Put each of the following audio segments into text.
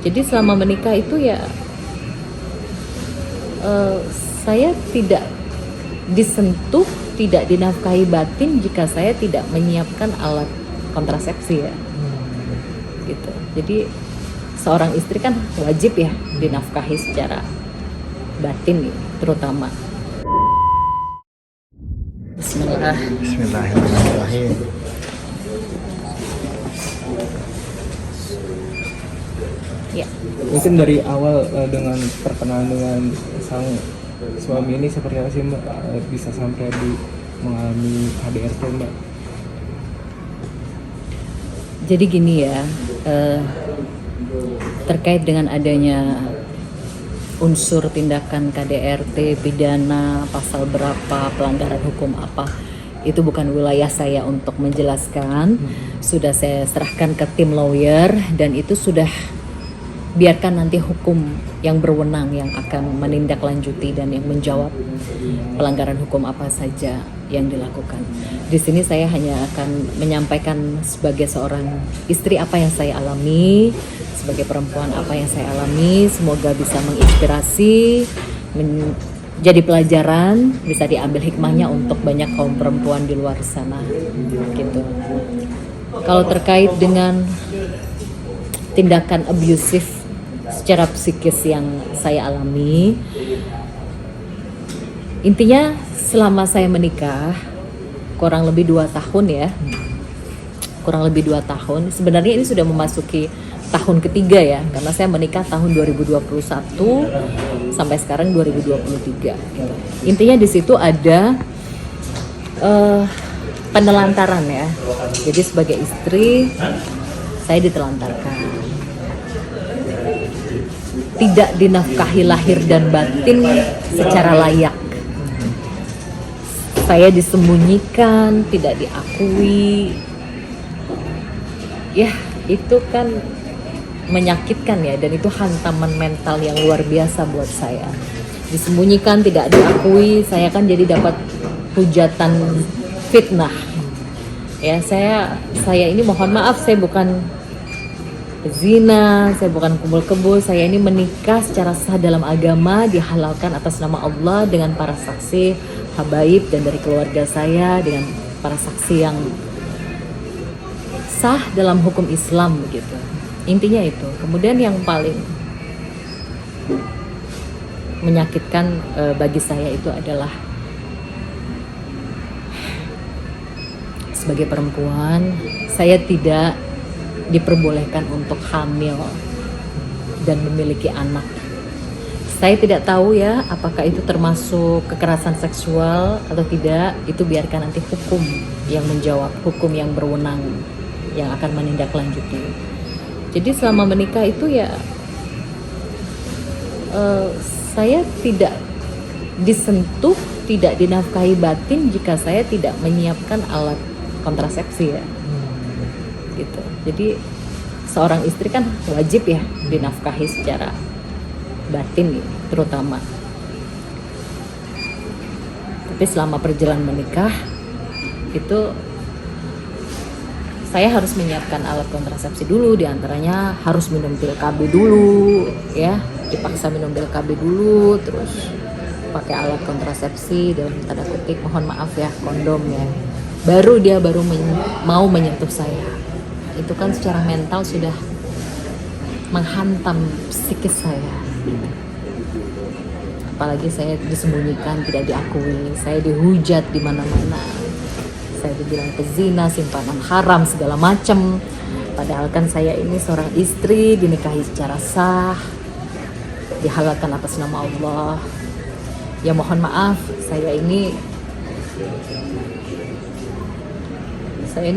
Jadi selama menikah itu ya saya tidak disentuh, tidak dinafkahi batin jika saya tidak menyiapkan alat kontrasepsi ya. Gitu. Jadi seorang istri kan wajib ya dinafkahi secara batin terutama. Bismillah. Bismillahirrahmanirrahim. Ya. Mungkin dari awal dengan perkenalan dengan sang suami ini seperti apa sih Mbak, bisa sampai mengalami KDRT Mbak? Jadi gini ya, terkait dengan adanya unsur tindakan KDRT, pidana, pasal berapa, pelanggaran hukum apa, itu bukan wilayah saya untuk menjelaskan. Sudah saya serahkan ke tim lawyer dan itu sudah biarkan nanti hukum yang berwenang yang akan menindaklanjuti dan yang menjawab pelanggaran hukum apa saja yang dilakukan. Di sini saya hanya akan menyampaikan sebagai seorang istri apa yang saya alami, sebagai perempuan apa yang saya alami. Semoga bisa menginspirasi, menjadi pelajaran, bisa diambil hikmahnya untuk banyak kaum perempuan di luar sana. Gitu. Kalau terkait dengan tindakan abusif secara psikis yang saya alami, intinya selama saya menikah kurang lebih 2 tahun ya, kurang lebih 2 tahun. Sebenarnya ini sudah memasuki tahun ketiga ya, karena saya menikah tahun 2021 sampai sekarang 2023. Gitu. Intinya di situ ada penelantaran ya. Jadi sebagai istri saya ditelantarkan, tidak dinafkahi lahir dan batin secara layak. Saya disembunyikan, tidak diakui. Ya, itu kan menyakitkan ya, dan itu hantaman mental yang luar biasa buat saya. Disembunyikan, tidak diakui, saya kan jadi dapat hujatan fitnah. Ya, saya ini mohon maaf, saya bukan zina, saya bukan kumpul kebo, saya ini menikah secara sah dalam agama, dihalalkan atas nama Allah dengan para saksi habaib dan dari keluarga saya, dengan para saksi yang sah dalam hukum Islam begitu. Intinya itu. Kemudian yang paling menyakitkan bagi saya itu adalah sebagai perempuan saya tidak diperbolehkan untuk hamil dan memiliki anak. Saya tidak tahu ya apakah itu termasuk kekerasan seksual atau tidak, itu biarkan nanti hukum yang menjawab, hukum yang berwenang yang akan menindaklanjuti. Jadi selama menikah itu ya saya tidak disentuh, tidak dinafkahi batin jika saya tidak menyiapkan alat kontrasepsi ya. Gitu. Jadi seorang istri kan wajib ya dinafkahi secara batin terutama. Tapi selama perjalanan menikah itu saya harus menyiapkan alat kontrasepsi dulu, diantaranya harus minum pil KB dulu ya, dipaksa minum pil KB dulu, terus pakai alat kontrasepsi dalam tanda kutip, mohon maaf ya, kondom ya, baru dia mau menyentuh saya. Itu kan secara mental sudah menghantam psikis saya. Apalagi saya disembunyikan, tidak diakui, saya dihujat di mana-mana, saya dibilang pezina, simpanan haram, segala macam. Padahal kan saya ini seorang istri, dinikahi secara sah, dihalalkan atas nama Allah. Ya mohon maaf, saya ini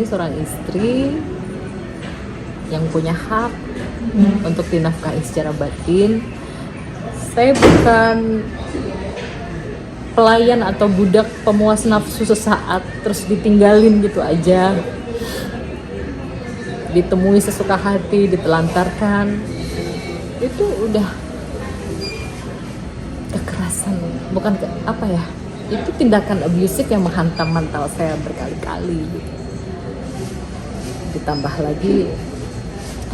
seorang istri yang punya hak untuk dinafkahi secara batin. Saya bukan pelayan atau budak pemuas nafsu sesaat terus ditinggalin gitu aja, ditemui sesuka hati, ditelantarkan. Itu udah kekerasan, bukan apa ya, itu tindakan abusif yang menghantam mental saya berkali-kali gitu. Ditambah lagi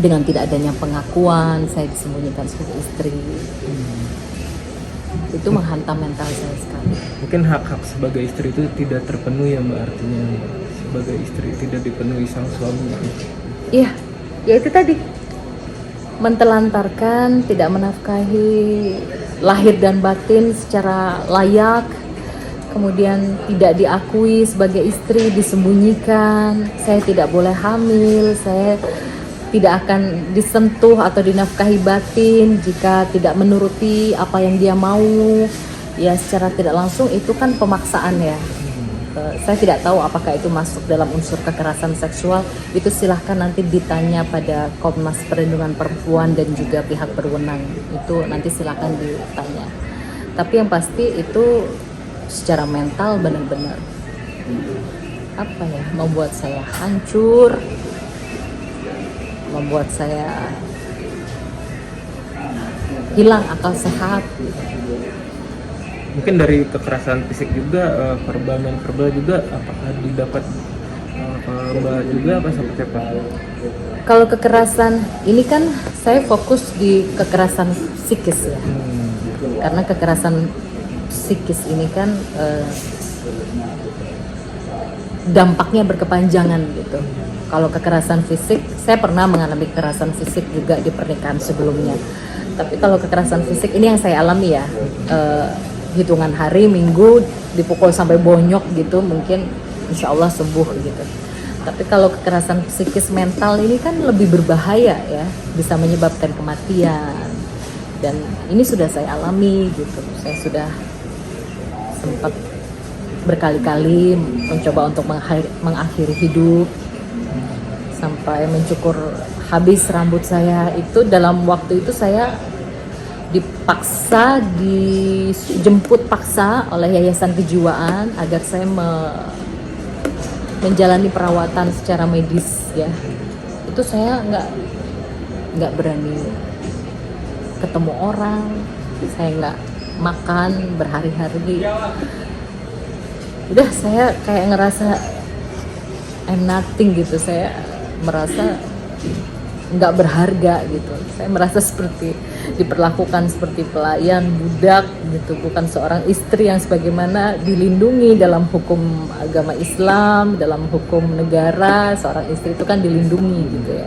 Dengan tidak adanya pengakuan, saya disembunyikan sebagai istri. Itu menghantam mental saya sekali. Mungkin hak-hak sebagai istri itu tidak terpenuhi ya Mbak, artinya sebagai istri tidak dipenuhi sang suami. Iya, ya itu tadi. Mentelantarkan, tidak menafkahi lahir dan batin secara layak, kemudian tidak diakui sebagai istri, disembunyikan. Saya tidak boleh hamil, saya tidak akan disentuh atau dinafkahi batin jika tidak menuruti apa yang dia mau. Ya secara tidak langsung itu kan pemaksaan ya. Saya tidak tahu apakah itu masuk dalam unsur kekerasan seksual. Itu silahkan nanti ditanya pada Komnas Perlindungan Perempuan dan juga pihak berwenang. Itu nanti silahkan ditanya. Tapi yang pasti itu secara mental benar-benar apa ya, membuat saya hancur, membuat saya hilang akal sehat. Mungkin dari kekerasan fisik juga, verbal dan verbal juga, apakah didapat ke Mbak juga apa seperti apa? Kalau kekerasan ini kan saya fokus di kekerasan psikis ya, karena kekerasan psikis ini kan dampaknya berkepanjangan gitu. Kalau kekerasan fisik, saya pernah mengalami kekerasan fisik juga di pernikahan sebelumnya. Tapi kalau kekerasan fisik ini yang saya alami ya, hitungan hari, minggu, dipukul sampai bonyok gitu, mungkin insya Allah sembuh gitu. Tapi kalau kekerasan psikis mental ini kan lebih berbahaya ya, bisa menyebabkan kematian. Dan ini sudah saya alami gitu, saya sudah sempat berkali-kali mencoba untuk mengakhiri hidup, sampai mencukur habis rambut saya. Itu dalam waktu itu saya dipaksa, dijemput paksa oleh Yayasan Kejiwaan agar saya menjalani perawatan secara medis ya. Itu saya nggak berani ketemu orang, saya nggak makan berhari-hari. Udah saya kayak ngerasa I'm nothing gitu, saya merasa nggak berharga gitu. Saya merasa seperti diperlakukan seperti pelayan, budak gitu, bukan seorang istri yang sebagaimana dilindungi dalam hukum agama Islam, dalam hukum negara. Seorang istri itu kan dilindungi gitu ya.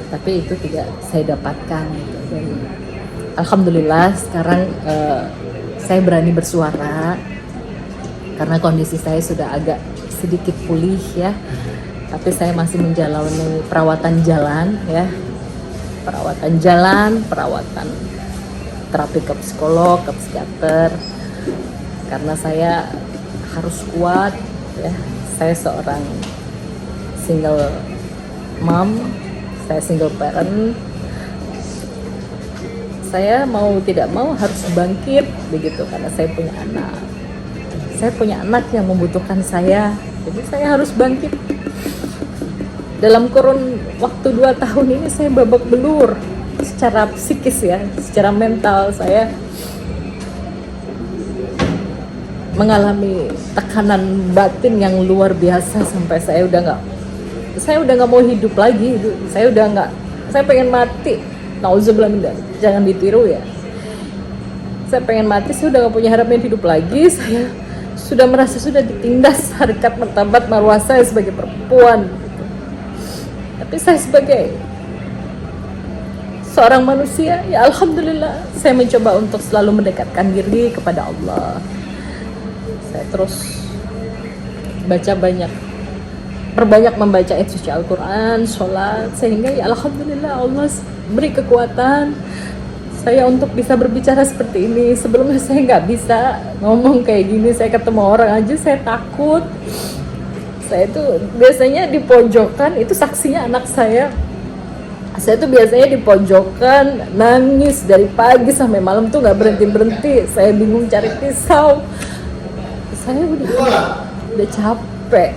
Tapi itu tidak saya dapatkan gitu. Dan alhamdulillah sekarang saya berani bersuara karena kondisi saya sudah agak sedikit pulih ya. Tapi saya masih menjalani perawatan jalan ya, perawatan jalan, perawatan terapi ke psikolog, ke psikiater, karena saya harus kuat ya. Saya seorang single mom, saya single parent, saya mau tidak mau harus bangkit begitu, karena saya punya anak yang membutuhkan saya, jadi saya harus bangkit. Dalam kurun waktu 2 tahun ini saya babak belur secara psikis ya, secara mental saya mengalami tekanan batin yang luar biasa sampai saya udah nggak mau hidup lagi. Saya pengen mati. Nauzubillah min dzalik, jangan ditiru ya. Saya pengen mati, saya udah nggak punya harapan hidup lagi. Saya sudah merasa sudah ditindas harkat martabat marwah saya sebagai perempuan. Tapi saya sebagai seorang manusia, ya alhamdulillah, saya mencoba untuk selalu mendekatkan diri kepada Allah. Saya terus perbanyak membaca ayat suci Al-Quran, sholat, sehingga ya alhamdulillah Allah beri kekuatan saya untuk bisa berbicara seperti ini. Sebelumnya saya nggak bisa ngomong kayak gini, saya ketemu orang aja saya takut. Saya tuh biasanya di pojokan, itu saksinya anak saya tuh biasanya di pojokan nangis dari pagi sampai malam tuh nggak berhenti. Saya bingung cari pisau. Saya udah capek.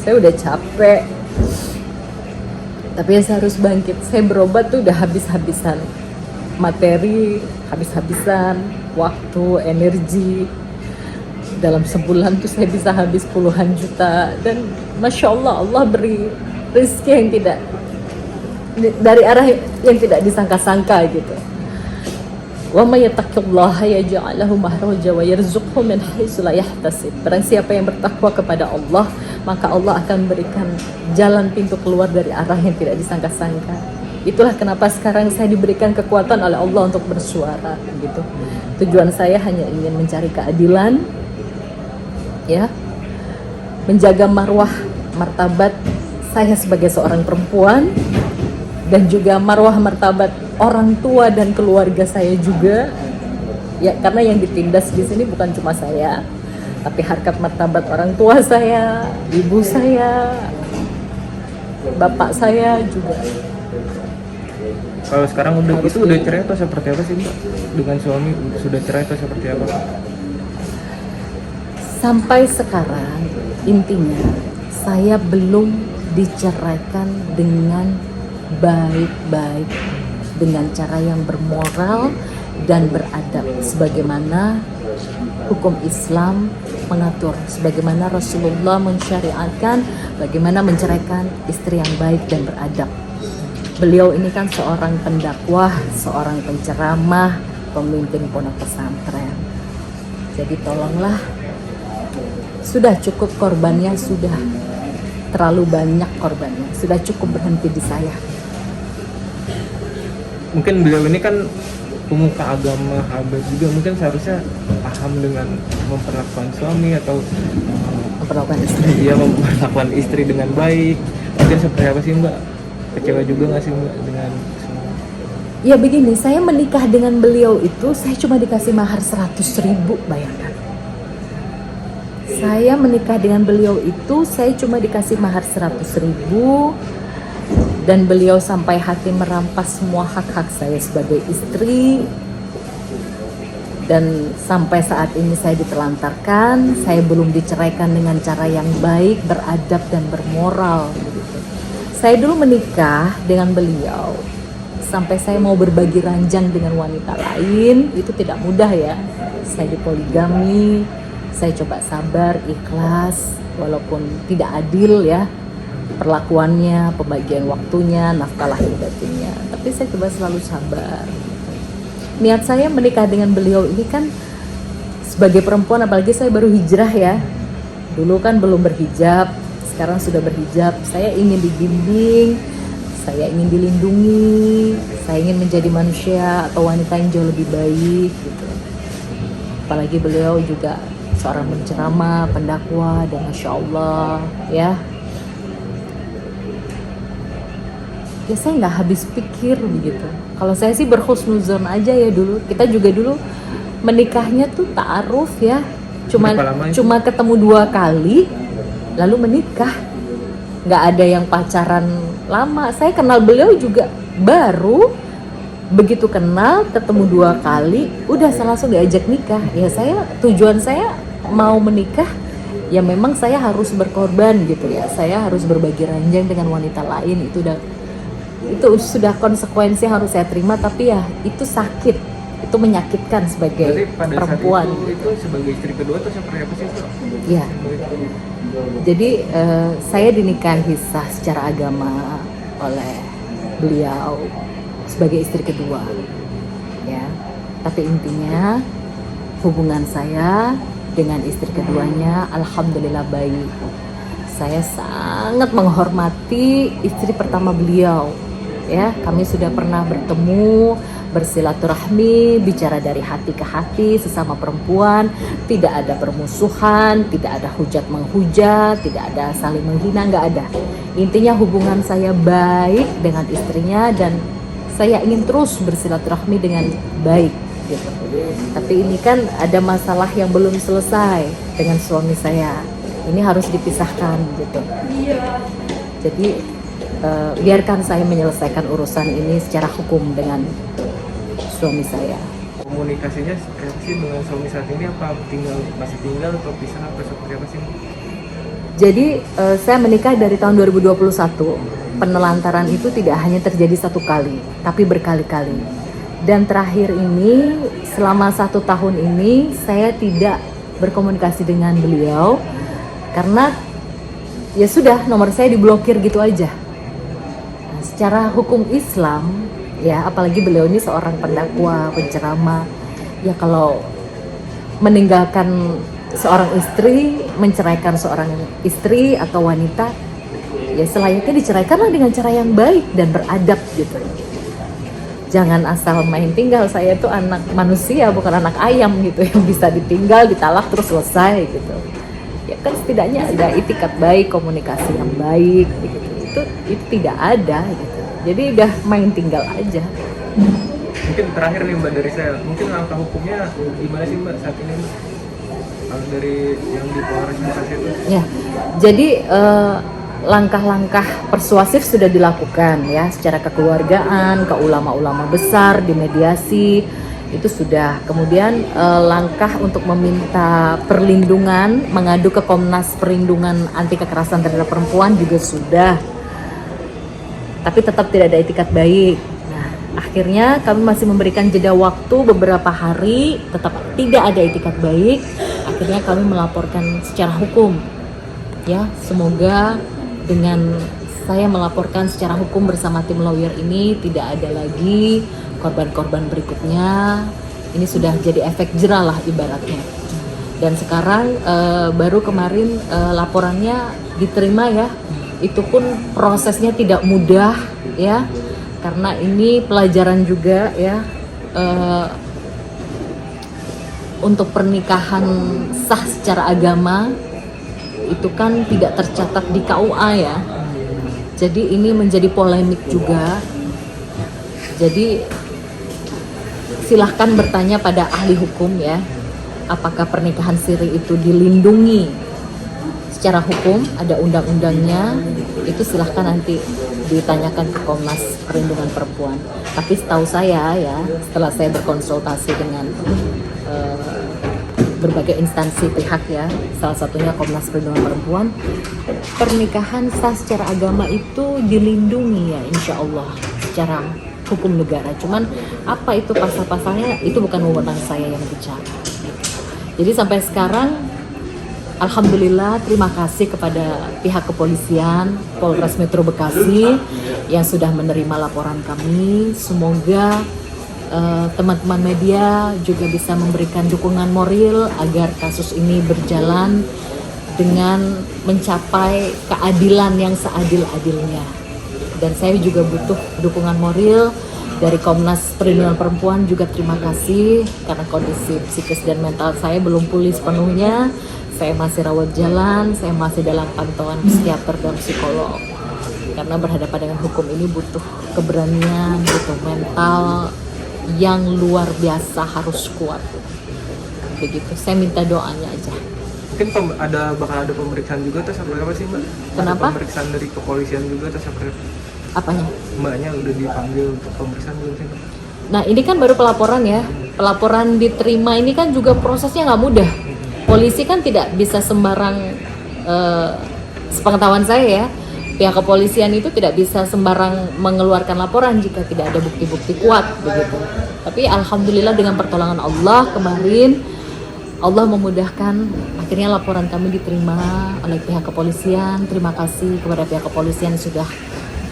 Saya udah capek. Tapi saya harus bangkit. Saya berobat tuh udah habis-habisan materi, habis-habisan waktu, energi. Dalam sebulan tuh saya bisa habis puluhan juta. Dan Masya Allah, Allah beri rezeki yang tidak dari arah yang tidak disangka-sangka gitu. Wa may yattaqillaha yaj'al lahu makhraja wa yarzuqhu min haitsu la yahtasib. Barang siapa yang bertakwa kepada Allah, maka Allah akan berikan jalan pintu keluar dari arah yang tidak disangka-sangka. Itulah kenapa sekarang saya diberikan kekuatan oleh Allah untuk bersuara gitu. Tujuan saya hanya ingin mencari keadilan, ya, menjaga marwah martabat saya sebagai seorang perempuan, dan juga marwah martabat orang tua dan keluarga saya juga, ya, karena yang ditindas di sini bukan cuma saya, tapi harkat martabat orang tua saya, ibu saya, bapak saya juga. Kalau sekarang udah cerai atau seperti apa sih Mbak? Dengan suami sudah cerai atau seperti apa? Sampai sekarang intinya saya belum diceraikan dengan baik-baik, dengan cara yang bermoral dan beradab sebagaimana hukum Islam mengatur, sebagaimana Rasulullah mensyariatkan bagaimana menceraikan istri yang baik dan beradab. Beliau ini kan seorang pendakwah, seorang penceramah, pemimpin pondok pesantren. Jadi tolonglah, sudah cukup korbannya, sudah terlalu banyak korbannya, sudah cukup berhenti di saya. Mungkin beliau ini kan pemuka agama Habas juga, mungkin seharusnya paham dengan memperlakukan suami atau Memperlakukan istri. dia memperlakukan istri dengan baik. Mungkin seperti apa sih Mbak? Kecewa juga nggak sih Mbak dengan suami? Ya begini, saya menikah dengan beliau itu saya cuma dikasih mahar 100.000, bayangkan. Saya menikah dengan beliau itu saya cuma dikasih mahar 100.000, dan beliau sampai hati merampas semua hak-hak saya sebagai istri, dan sampai saat ini saya ditelantarkan, saya belum diceraikan dengan cara yang baik, beradab dan bermoral gitu. Saya dulu menikah dengan beliau sampai saya mau berbagi ranjang dengan wanita lain, itu tidak mudah ya. Saya dipoligami, saya coba sabar, ikhlas, walaupun tidak adil ya perlakuannya, pembagian waktunya, nafkah lahir batinnya, tapi saya coba selalu sabar. Niat saya menikah dengan beliau ini kan sebagai perempuan, apalagi saya baru hijrah ya, dulu kan belum berhijab, sekarang sudah berhijab. Saya ingin dibimbing, saya ingin dilindungi, saya ingin menjadi manusia atau wanita yang jauh lebih baik gitu. Apalagi beliau juga seorang penceramah, pendakwah, dan Masya Allah ya. Ya saya nggak habis pikir begitu. Kalau saya sih berhusnuzon aja ya dulu. Kita juga dulu menikahnya tuh ta'aruf ya. Cuma ketemu 2 kali lalu menikah. Nggak ada yang pacaran lama. Saya kenal beliau juga baru. Begitu kenal, ketemu 2 kali, udah saya langsung diajak nikah. Ya tujuan saya mau menikah, ya memang saya harus berkorban gitu ya. Saya harus berbagi ranjang dengan wanita lain, itu sudah konsekuensi yang harus saya terima, tapi ya itu sakit, itu menyakitkan sebagai perempuan. Itu sebagai istri kedua atau seperti apa sih Mbak? Ya, jadi saya dinikahi sah secara agama oleh beliau sebagai istri kedua, ya. Tapi intinya hubungan saya dengan istri keduanya alhamdulillah baik. Saya sangat menghormati istri pertama beliau. Ya, kami sudah pernah bertemu, bersilaturahmi, bicara dari hati ke hati sesama perempuan, tidak ada permusuhan, tidak ada hujat menghujat, tidak ada saling menghina, nggak ada. Intinya hubungan saya baik dengan istrinya dan saya ingin terus bersilaturahmi dengan baik gitu. Tapi ini kan ada masalah yang belum selesai dengan suami saya. Ini harus dipisahkan gitu. Jadi biarkan saya menyelesaikan urusan ini secara hukum dengan suami saya. Komunikasinya seperti sih dengan suami saat ini, apa masih tinggal atau pisah apa seperti apa sih? Jadi saya menikah dari tahun 2021. Penelantaran itu tidak hanya terjadi 1 kali, tapi berkali-kali. Dan terakhir ini selama 1 tahun ini saya tidak berkomunikasi dengan beliau karena ya sudah nomor saya diblokir gitu aja. Nah, secara hukum Islam ya, apalagi beliau ini seorang pendakwa, penceramah, ya kalau meninggalkan seorang istri, menceraikan seorang istri atau wanita, ya selayaknya diceraikanlah dengan cara yang baik dan beradab gitu. Jangan asal main tinggal. Saya itu anak manusia, bukan anak ayam gitu yang bisa ditinggal, ditalak terus selesai gitu. Ya kan setidaknya ada itikat baik, komunikasi yang baik gitu. Itu tidak ada gitu. Jadi udah main tinggal aja. Mungkin terakhir nih Mbak dari saya, mungkin langkah hukumnya gimana sih Mbak saat ini Mbak? Kalau dari yang di Polres Bekasi itu? Ya, jadi langkah-langkah persuasif sudah dilakukan ya secara kekeluargaan, ke ulama-ulama besar, di mediasi itu sudah. Kemudian langkah untuk meminta perlindungan, mengadu ke Komnas Perlindungan Anti Kekerasan Terhadap Perempuan juga sudah. Tapi tetap tidak ada itikat baik. Nah, akhirnya kami masih memberikan jeda waktu beberapa hari, tetap tidak ada itikat baik. Akhirnya kami melaporkan secara hukum. Ya, semoga dengan saya melaporkan secara hukum bersama tim lawyer ini tidak ada lagi korban-korban berikutnya. Ini sudah jadi efek jerah lah ibaratnya. Dan sekarang baru kemarin laporannya diterima ya. Itu pun prosesnya tidak mudah ya, karena ini pelajaran juga ya. Untuk pernikahan sah secara agama itu kan tidak tercatat di KUA ya. Jadi ini menjadi polemik juga. Jadi silahkan bertanya pada ahli hukum ya, apakah pernikahan siri itu dilindungi secara hukum, ada undang-undangnya. Itu silahkan nanti ditanyakan ke Komnas Perlindungan Perempuan. Tapi setahu saya ya, setelah saya berkonsultasi dengan berbagai instansi pihak ya, salah satunya Komnas Perlindungan Perempuan, pernikahan sah secara agama itu dilindungi ya insya Allah secara hukum negara. Cuman apa itu pasal-pasalnya itu bukan wewenang saya yang bicara. Jadi sampai sekarang alhamdulillah terima kasih kepada pihak kepolisian Polres Metro Bekasi yang sudah menerima laporan kami. Semoga teman-teman media juga bisa memberikan dukungan moral agar kasus ini berjalan dengan mencapai keadilan yang seadil-adilnya. Dan saya juga butuh dukungan moral dari Komnas Perlindungan Perempuan juga. Terima kasih karena kondisi psikis dan mental saya belum pulih sepenuhnya. Saya masih rawat jalan, saya masih dalam pantauan psikiater dan psikolog. Karena berhadapan dengan hukum ini butuh keberanian, butuh mental yang luar biasa, harus kuat. Begitu, saya minta doanya aja. Mungkin bakal ada pemeriksaan juga atau seperti apa sih Mbak? Kenapa? Ada pemeriksaan dari kepolisian juga atau seperti Apanya? Mbaknya udah dipanggil untuk pemeriksaan belum sih Mbak? Nah ini kan baru pelaporan ya. Pelaporan diterima ini kan juga prosesnya nggak mudah. Polisi kan tidak bisa sembarang, sepengetahuan saya ya, pihak kepolisian itu tidak bisa sembarang mengeluarkan laporan jika tidak ada bukti-bukti kuat begitu. Tapi alhamdulillah dengan pertolongan Allah kemarin Allah memudahkan, akhirnya laporan kami diterima oleh pihak kepolisian. Terima kasih kepada pihak kepolisian yang sudah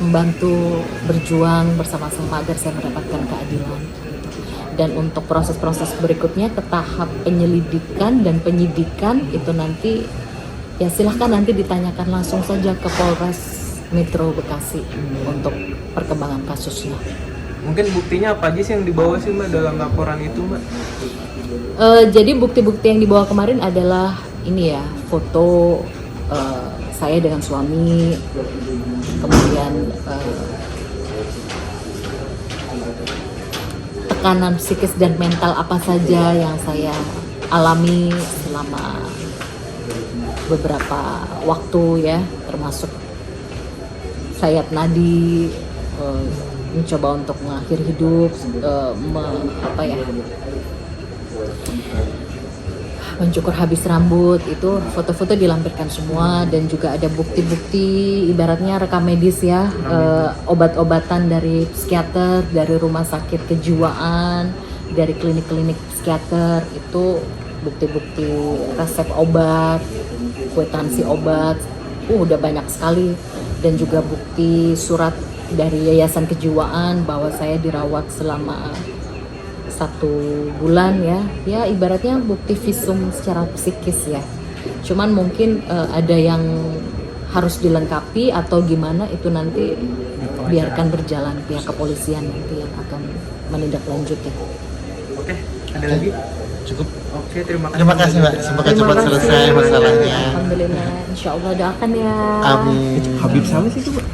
membantu berjuang bersama-sama agar saya mendapatkan keadilan. Dan untuk proses-proses berikutnya ke tahap penyelidikan dan penyidikan itu nanti ya silahkan nanti ditanyakan langsung saja ke Polres Metro Bekasi untuk perkembangan kasusnya. Mungkin buktinya apa aja sih yang dibawa sih Mbak dalam laporan itu Mbak? Jadi bukti-bukti yang dibawa kemarin adalah ini ya, foto saya dengan suami, kemudian tekanan psikis dan mental apa saja yang saya alami selama beberapa waktu ya, termasuk sayat nadi, mencoba untuk mengakhiri hidup, mencukur habis rambut. Itu foto-foto dilampirkan semua, dan juga ada bukti-bukti ibaratnya rekam medis ya, obat-obatan dari psikiater, dari rumah sakit kejiwaan, dari klinik-klinik psikiater. Itu bukti-bukti resep obat, kwitansi obat, udah banyak sekali, dan juga bukti surat dari Yayasan Kejiwaan bahwa saya dirawat selama 1 bulan ya ibaratnya bukti visum secara psikis ya. Cuman mungkin ada yang harus dilengkapi atau gimana, itu nanti biarkan berjalan pihak kepolisian nanti yang akan menindaklanjuti. Oke, ada lagi? Cukup. Oke, terima kasih. Terima kasih Mbak. Semoga Terima cepat kasih. selesai masalahnya. Alhamdulillah, insya Allah doakan ya. Amin. Habib sama sih itu, Pak?